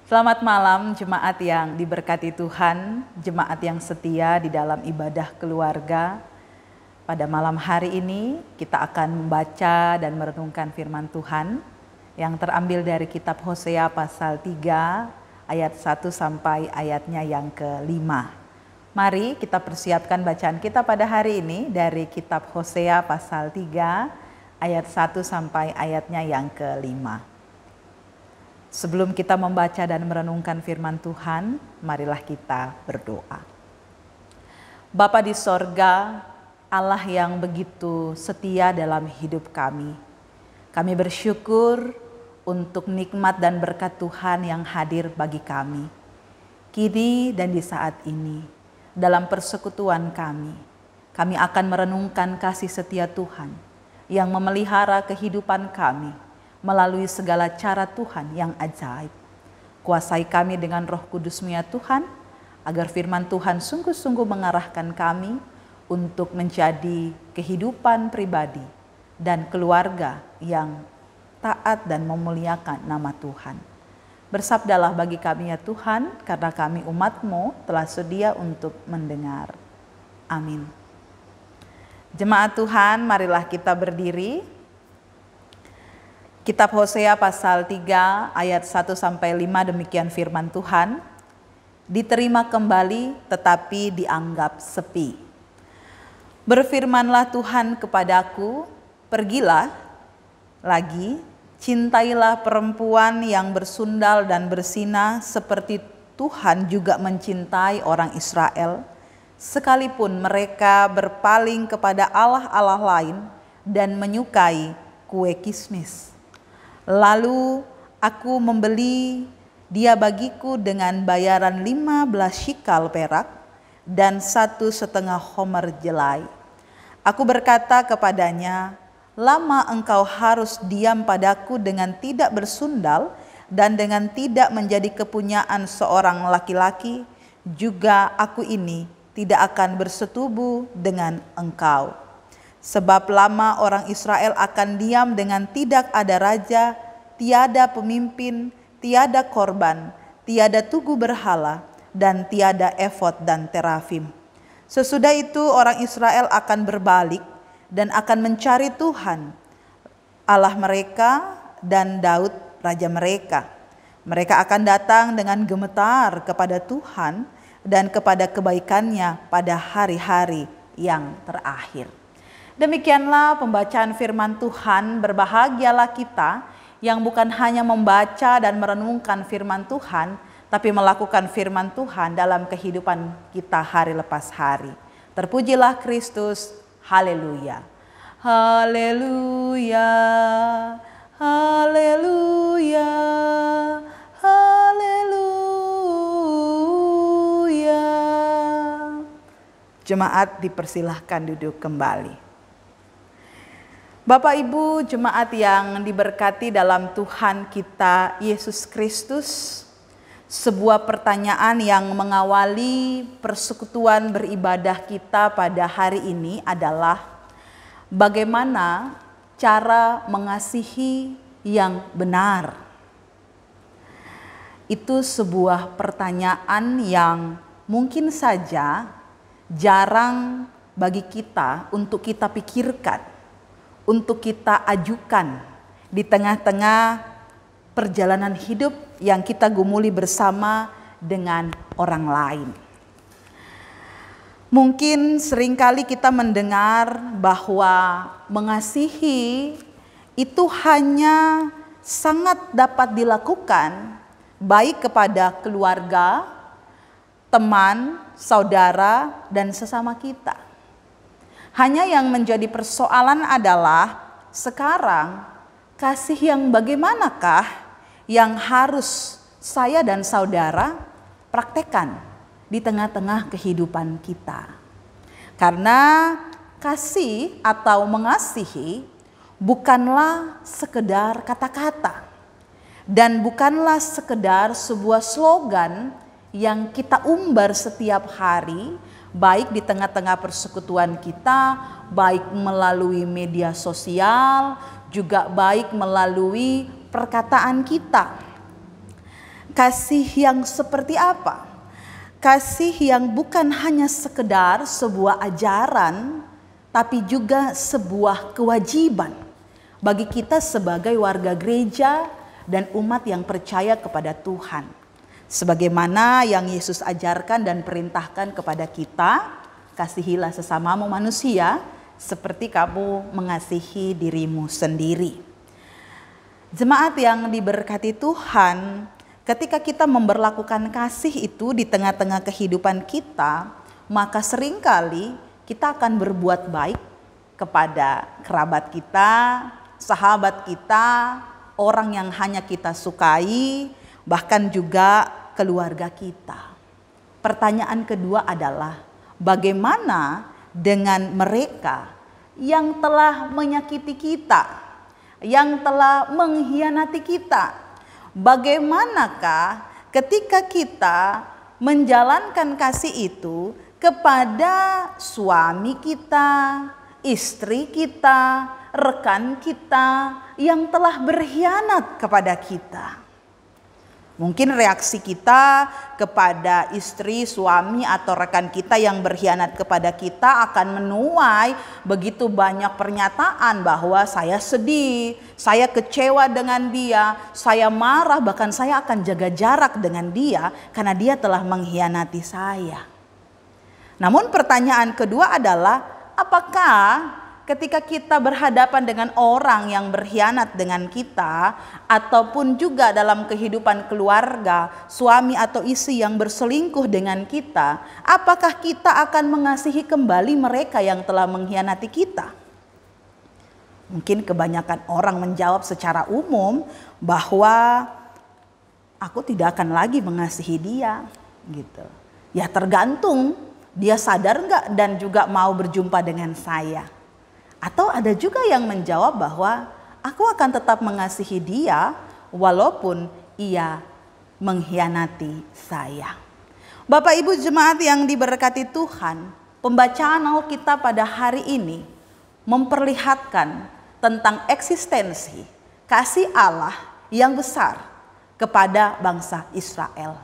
Selamat malam jemaat yang diberkati Tuhan, jemaat yang setia di dalam ibadah keluarga. Pada malam hari ini kita akan membaca dan merenungkan firman Tuhan yang terambil dari kitab Hosea pasal 3 ayat 1 sampai ayatnya yang ke-5. Mari kita persiapkan bacaan kita pada hari ini dari kitab Hosea pasal 3 ayat 1 sampai ayatnya yang ke-5. Sebelum kita membaca dan merenungkan firman Tuhan, marilah kita berdoa. Bapa di sorga, Allah yang begitu setia dalam hidup kami. Kami bersyukur untuk nikmat dan berkat Tuhan yang hadir bagi kami. Kini dan di saat ini, dalam persekutuan kami akan merenungkan kasih setia Tuhan yang memelihara kehidupan kami melalui segala cara Tuhan yang ajaib. Kuasai kami dengan Roh Kudus-Mu ya Tuhan, agar firman Tuhan sungguh-sungguh mengarahkan kami untuk menjadi kehidupan pribadi dan keluarga yang taat dan memuliakan nama Tuhan. Bersabdalah bagi kami ya Tuhan, karena kami umat-Mu telah sedia untuk mendengar. Amin. Jemaat Tuhan, marilah kita berdiri. Kitab Hosea pasal 3 ayat 1 sampai 5 demikian firman Tuhan. Diterima kembali tetapi dianggap sepi. Berfirmanlah Tuhan kepadaku, pergilah lagi, cintailah perempuan yang bersundal dan berzina seperti Tuhan juga mencintai orang Israel, sekalipun mereka berpaling kepada Allah-Allah lain dan menyukai kue kismis. Lalu aku membeli dia bagiku dengan bayaran 15 shikal perak dan 1,5 homer jelai. Aku berkata kepadanya, lama engkau harus diam padaku dengan tidak bersundal dan dengan tidak menjadi kepunyaan seorang laki-laki, juga aku ini tidak akan bersetubuh dengan engkau. Sebab lama orang Israel akan diam dengan tidak ada raja, tiada pemimpin, tiada korban, tiada tugu berhala, dan tiada efod dan terafim. Sesudah itu orang Israel akan berbalik dan akan mencari Tuhan, Allah mereka dan Daud raja mereka. Mereka akan datang dengan gemetar kepada Tuhan dan kepada kebaikannya pada hari-hari yang terakhir. Demikianlah pembacaan firman Tuhan. Berbahagialah kita yang bukan hanya membaca dan merenungkan firman Tuhan, tapi melakukan firman Tuhan dalam kehidupan kita hari lepas hari. Terpujilah Kristus, haleluya. Haleluya, haleluya, haleluya. Jemaat dipersilahkan duduk kembali. Bapak Ibu jemaat yang diberkati dalam Tuhan kita Yesus Kristus, sebuah pertanyaan yang mengawali persekutuan beribadah kita pada hari ini adalah bagaimana cara mengasihi yang benar? Itu sebuah pertanyaan yang mungkin saja jarang bagi kita untuk kita pikirkan, untuk kita ajukan di tengah-tengah perjalanan hidup yang kita gumuli bersama dengan orang lain. Mungkin seringkali kita mendengar bahwa mengasihi itu hanya sangat dapat dilakukan baik kepada keluarga, teman, saudara, dan sesama kita. Hanya yang menjadi persoalan adalah sekarang kasih yang bagaimanakah yang harus saya dan saudara praktekkan di tengah-tengah kehidupan kita. Karena kasih atau mengasihi bukanlah sekedar kata-kata dan bukanlah sekedar sebuah slogan yang kita umbar setiap hari, baik di tengah-tengah persekutuan kita, baik melalui media sosial, juga baik melalui perkataan kita. Kasih yang seperti apa? Kasih yang bukan hanya sekedar sebuah ajaran, tapi juga sebuah kewajiban bagi kita sebagai warga gereja dan umat yang percaya kepada Tuhan. Sebagaimana yang Yesus ajarkan dan perintahkan kepada kita, kasihilah sesamamu manusia seperti kamu mengasihi dirimu sendiri. Jemaat yang diberkati Tuhan, ketika kita memberlakukan kasih itu di tengah-tengah kehidupan kita, maka seringkali kita akan berbuat baik kepada kerabat kita, sahabat kita, orang yang hanya kita sukai, bahkan juga keluarga kita. Pertanyaan kedua adalah, bagaimana dengan mereka yang telah menyakiti kita, yang telah mengkhianati kita? Bagaimanakah ketika kita menjalankan kasih itu kepada suami kita, istri kita, rekan kita yang telah berkhianat kepada kita? Mungkin reaksi kita kepada istri, suami, atau rekan kita yang berkhianat kepada kita akan menuai begitu banyak pernyataan bahwa saya sedih, saya kecewa dengan dia, saya marah, bahkan saya akan jaga jarak dengan dia karena dia telah mengkhianati saya. Namun pertanyaan kedua adalah, apakah ketika kita berhadapan dengan orang yang berkhianat dengan kita, ataupun juga dalam kehidupan keluarga, suami atau istri yang berselingkuh dengan kita, apakah kita akan mengasihi kembali mereka yang telah mengkhianati kita? Mungkin kebanyakan orang menjawab secara umum bahwa aku tidak akan lagi mengasihi dia, gitu. Ya tergantung dia sadar nggak dan juga mau berjumpa dengan saya. Atau ada juga yang menjawab bahwa aku akan tetap mengasihi dia walaupun ia mengkhianati saya. Bapak Ibu jemaat yang diberkati Tuhan, pembacaan Alkitab pada hari ini memperlihatkan tentang eksistensi kasih Allah yang besar kepada bangsa Israel.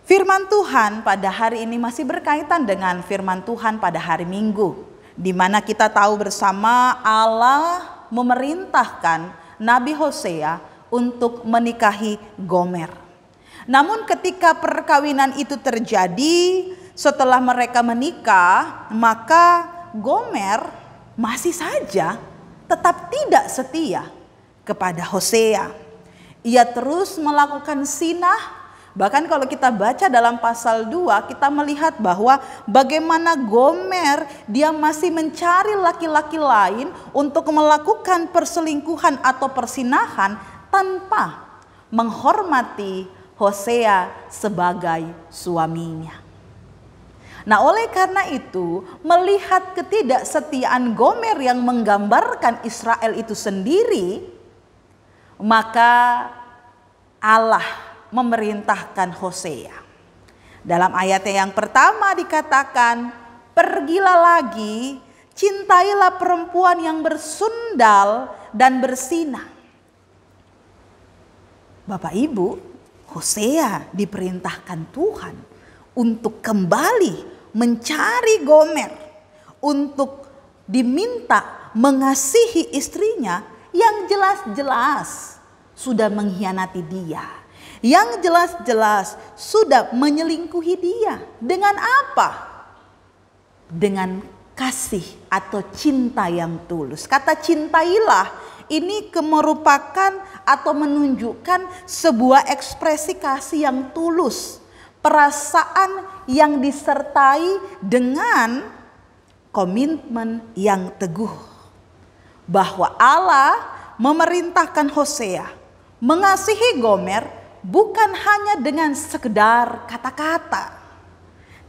Firman Tuhan pada hari ini masih berkaitan dengan firman Tuhan pada hari Minggu, di mana kita tahu bersama Allah memerintahkan Nabi Hosea untuk menikahi Gomer. Namun ketika perkawinan itu terjadi, setelah mereka menikah, maka Gomer masih saja tetap tidak setia kepada Hosea. Ia terus melakukan zina. Bahkan kalau kita baca dalam pasal 2, kita melihat bahwa bagaimana Gomer dia masih mencari laki-laki lain untuk melakukan perselingkuhan atau persinahan tanpa menghormati Hosea sebagai suaminya. Nah, oleh karena itu, melihat ketidaksetiaan Gomer yang menggambarkan Israel itu sendiri, maka Allah memerintahkan Hosea. Dalam ayatnya yang pertama dikatakan, pergilah lagi, cintailah perempuan yang bersundal dan bersinah. Bapak Ibu, Hosea diperintahkan Tuhan untuk kembali mencari Gomer, untuk diminta mengasihi istrinya yang jelas-jelas sudah mengkhianati dia, yang jelas-jelas sudah menyelingkuhi dia. Dengan apa? Dengan kasih atau cinta yang tulus. Kata cintailah ini merupakan atau menunjukkan sebuah ekspresi kasih yang tulus, perasaan yang disertai dengan komitmen yang teguh, bahwa Allah memerintahkan Hosea mengasihi Gomer bukan hanya dengan sekedar kata-kata,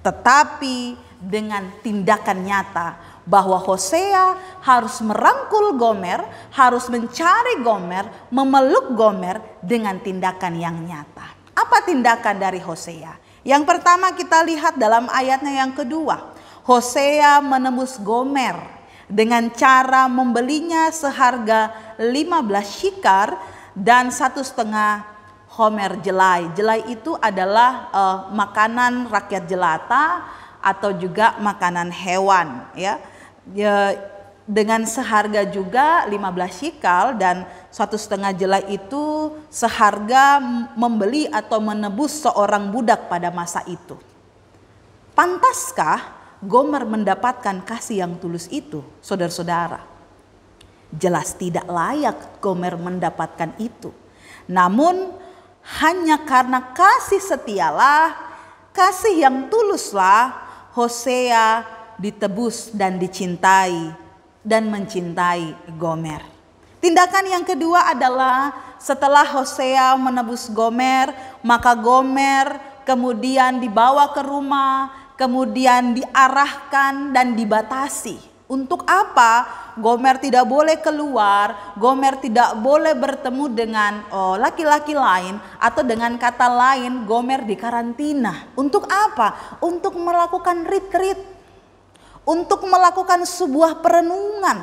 tetapi dengan tindakan nyata, bahwa Hosea harus merangkul Gomer, harus mencari Gomer, memeluk Gomer dengan tindakan yang nyata. Apa tindakan dari Hosea? Yang pertama kita lihat dalam ayatnya yang kedua. Hosea menembus Gomer dengan cara membelinya seharga 15 syikar dan 1,5 homer jelai. Jelai itu adalah makanan rakyat jelata atau juga makanan hewan, ya. Dengan seharga juga 15 shikal, dan 1,5 jelai itu seharga membeli atau menebus seorang budak pada masa itu. Pantaskah Gomer mendapatkan kasih yang tulus itu, saudara-saudara? Jelas tidak layak Gomer mendapatkan itu. Namun hanya karena kasih setialah, kasih yang tuluslah, Hosea ditebus dan dicintai dan mencintai Gomer. Tindakan yang kedua adalah setelah Hosea menebus Gomer, maka Gomer kemudian dibawa ke rumah, kemudian diarahkan dan dibatasi. Untuk apa? Gomer tidak boleh keluar, Gomer tidak boleh bertemu dengan laki-laki lain, atau dengan kata lain Gomer dikarantina. Untuk apa? Untuk melakukan retreat, untuk melakukan sebuah perenungan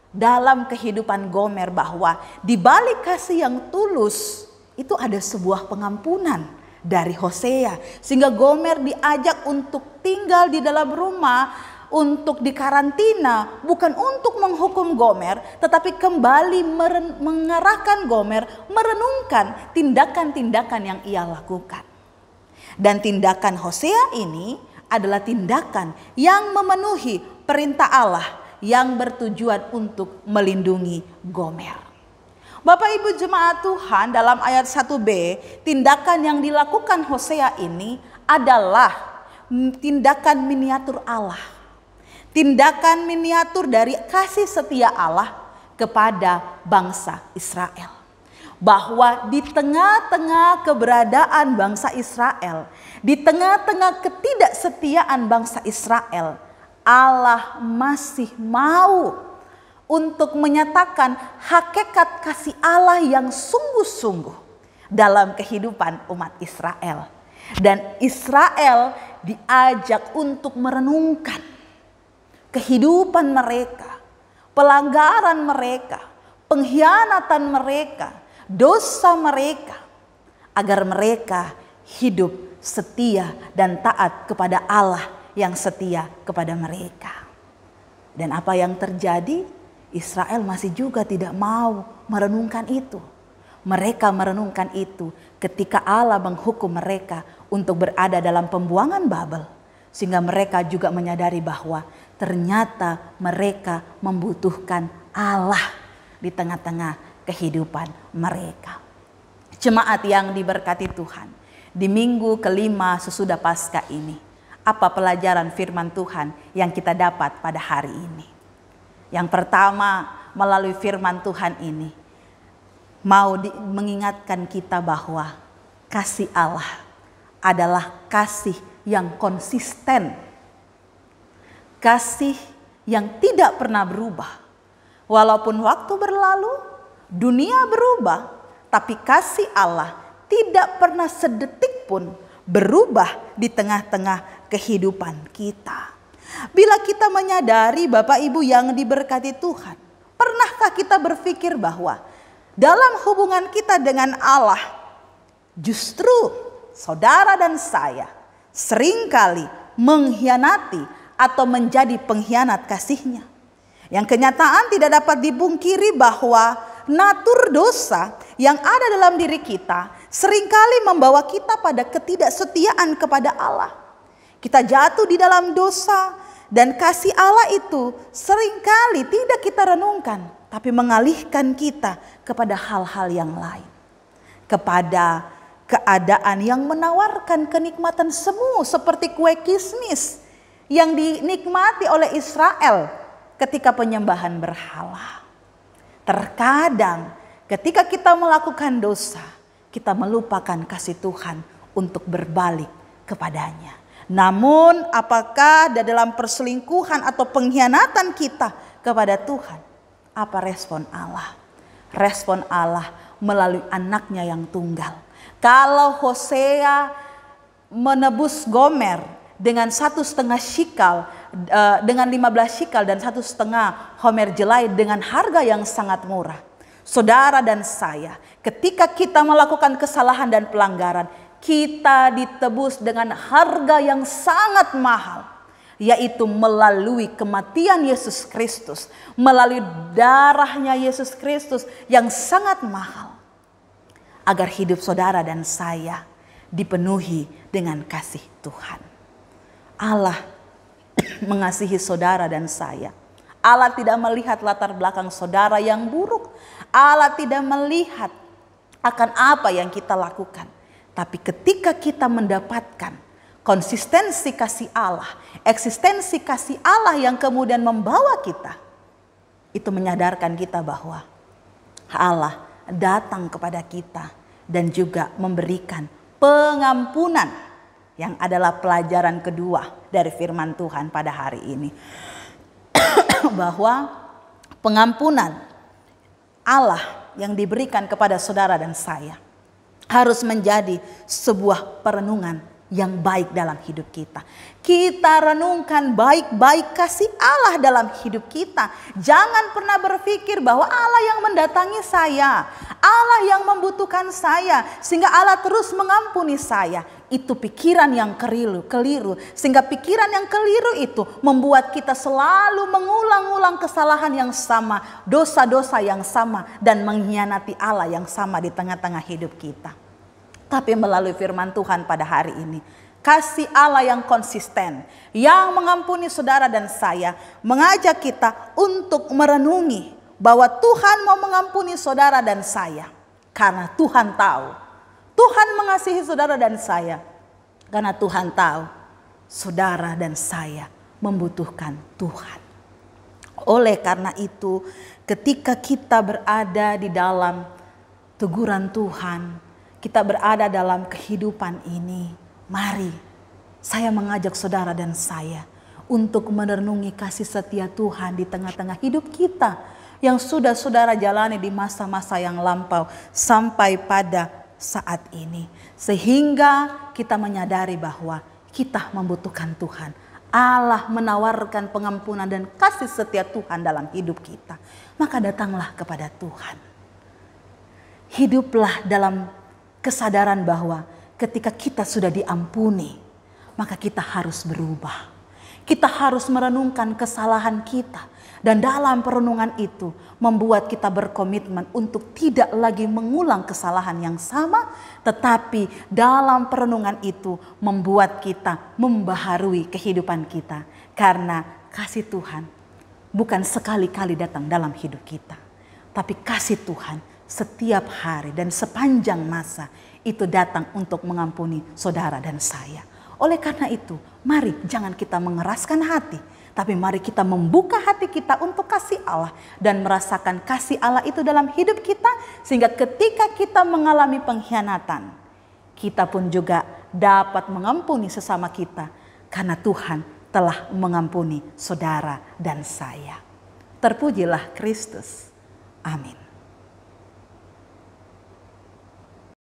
dalam kehidupan Gomer, bahwa di balik kasih yang tulus itu ada sebuah pengampunan dari Hosea, sehingga Gomer diajak untuk tinggal di dalam rumah, untuk dikarantina, bukan untuk menghukum Gomer, tetapi kembali mengarahkan Gomer merenungkan tindakan-tindakan yang ia lakukan. Dan tindakan Hosea ini adalah tindakan yang memenuhi perintah Allah yang bertujuan untuk melindungi Gomer. Bapak Ibu jemaat Tuhan, dalam ayat 1b, tindakan yang dilakukan Hosea ini adalah tindakan miniatur Allah. Tindakan miniatur dari kasih setia Allah kepada bangsa Israel. Bahwa di tengah-tengah keberadaan bangsa Israel, di tengah-tengah ketidaksetiaan bangsa Israel, Allah masih mau untuk menyatakan hakikat kasih Allah yang sungguh-sungguh dalam kehidupan umat Israel. Dan Israel diajak untuk merenungkan kehidupan mereka, pelanggaran mereka, pengkhianatan mereka, dosa mereka, agar mereka hidup setia dan taat kepada Allah yang setia kepada mereka. Dan apa yang terjadi? Israel masih juga tidak mau merenungkan itu. Mereka merenungkan itu ketika Allah menghukum mereka untuk berada dalam pembuangan Babel, sehingga mereka juga menyadari bahwa ternyata mereka membutuhkan Allah di tengah-tengah kehidupan mereka. Jemaat yang diberkati Tuhan, di minggu kelima sesudah Paskah ini, apa pelajaran firman Tuhan yang kita dapat pada hari ini? Yang pertama, melalui firman Tuhan ini, mau mengingatkan kita bahwa kasih Allah adalah kasih yang konsisten. Kasih yang tidak pernah berubah. Walaupun waktu berlalu, dunia berubah, tapi kasih Allah tidak pernah sedetik pun berubah di tengah-tengah kehidupan kita. Bila kita menyadari Bapak Ibu yang diberkati Tuhan, pernahkah kita berpikir bahwa dalam hubungan kita dengan Allah, justru saudara dan saya seringkali mengkhianati atau menjadi pengkhianat kasihnya? Yang kenyataan tidak dapat dipungkiri bahwa natur dosa yang ada dalam diri kita seringkali membawa kita pada ketidaksetiaan kepada Allah. Kita jatuh di dalam dosa, dan kasih Allah itu seringkali tidak kita renungkan, tapi mengalihkan kita kepada hal-hal yang lain. Kepada keadaan yang menawarkan kenikmatan semu seperti kue kismis yang dinikmati oleh Israel ketika penyembahan berhala. Terkadang ketika kita melakukan dosa, kita melupakan kasih Tuhan untuk berbalik kepadanya. Namun apakah dalam perselingkuhan atau pengkhianatan kita kepada Tuhan, apa respon Allah? Respon Allah melalui anaknya yang tunggal. Kalau Hosea menebus Gomer dengan 1,5 shikal, dengan 15 shikal dan 1,5 homer jelai dengan harga yang sangat murah, saudara dan saya, ketika kita melakukan kesalahan dan pelanggaran, kita ditebus dengan harga yang sangat mahal, yaitu melalui kematian Yesus Kristus, melalui darahnya Yesus Kristus yang sangat mahal, agar hidup saudara dan saya dipenuhi dengan kasih Tuhan. Allah mengasihi saudara dan saya. Allah tidak melihat latar belakang saudara yang buruk. Allah tidak melihat akan apa yang kita lakukan. Tapi ketika kita mendapatkan konsistensi kasih Allah, eksistensi kasih Allah yang kemudian membawa kita, itu menyadarkan kita bahwa Allah datang kepada kita dan juga memberikan pengampunan, yang adalah pelajaran kedua dari firman Tuhan pada hari ini. Bahwa pengampunan Allah yang diberikan kepada saudara dan saya harus menjadi sebuah perenungan yang baik dalam hidup kita. Kita renungkan baik-baik kasih Allah dalam hidup kita. Jangan pernah berpikir bahwa Allah yang mendatangi saya, Allah yang membutuhkan saya, sehingga Allah terus mengampuni saya. Itu pikiran yang keliru. Sehingga pikiran yang keliru itu membuat kita selalu mengulang-ulang kesalahan yang sama, dosa-dosa yang sama, dan mengkhianati Allah yang sama di tengah-tengah hidup kita. Tapi melalui firman Tuhan pada hari ini, kasih Allah yang konsisten, yang mengampuni saudara dan saya, mengajak kita untuk merenungi bahwa Tuhan mau mengampuni saudara dan saya. Karena Tuhan tahu, Tuhan mengasihi saudara dan saya. Karena Tuhan tahu, saudara dan saya membutuhkan Tuhan. Oleh karena itu, ketika kita berada di dalam teguran Tuhan, kita berada dalam kehidupan ini, mari saya mengajak saudara dan saya untuk merenungi kasih setia Tuhan di tengah-tengah hidup kita yang sudah saudara jalani di masa-masa yang lampau sampai pada saat ini. Sehingga kita menyadari bahwa kita membutuhkan Tuhan. Allah menawarkan pengampunan dan kasih setia Tuhan dalam hidup kita. Maka datanglah kepada Tuhan. Hiduplah dalam kesadaran bahwa ketika kita sudah diampuni, maka kita harus berubah. Kita harus merenungkan kesalahan kita. Dan dalam perenungan itu membuat kita berkomitmen untuk tidak lagi mengulang kesalahan yang sama. Tetapi dalam perenungan itu membuat kita membaharui kehidupan kita. Karena kasih Tuhan bukan sekali-kali datang dalam hidup kita. Tapi kasih Tuhan setiap hari dan sepanjang masa itu datang untuk mengampuni saudara dan saya. Oleh karena itu, mari jangan kita mengeraskan hati, tapi mari kita membuka hati kita untuk kasih Allah dan merasakan kasih Allah itu dalam hidup kita, sehingga ketika kita mengalami pengkhianatan, kita pun juga dapat mengampuni sesama kita karena Tuhan telah mengampuni saudara dan saya. Terpujilah Kristus. Amin.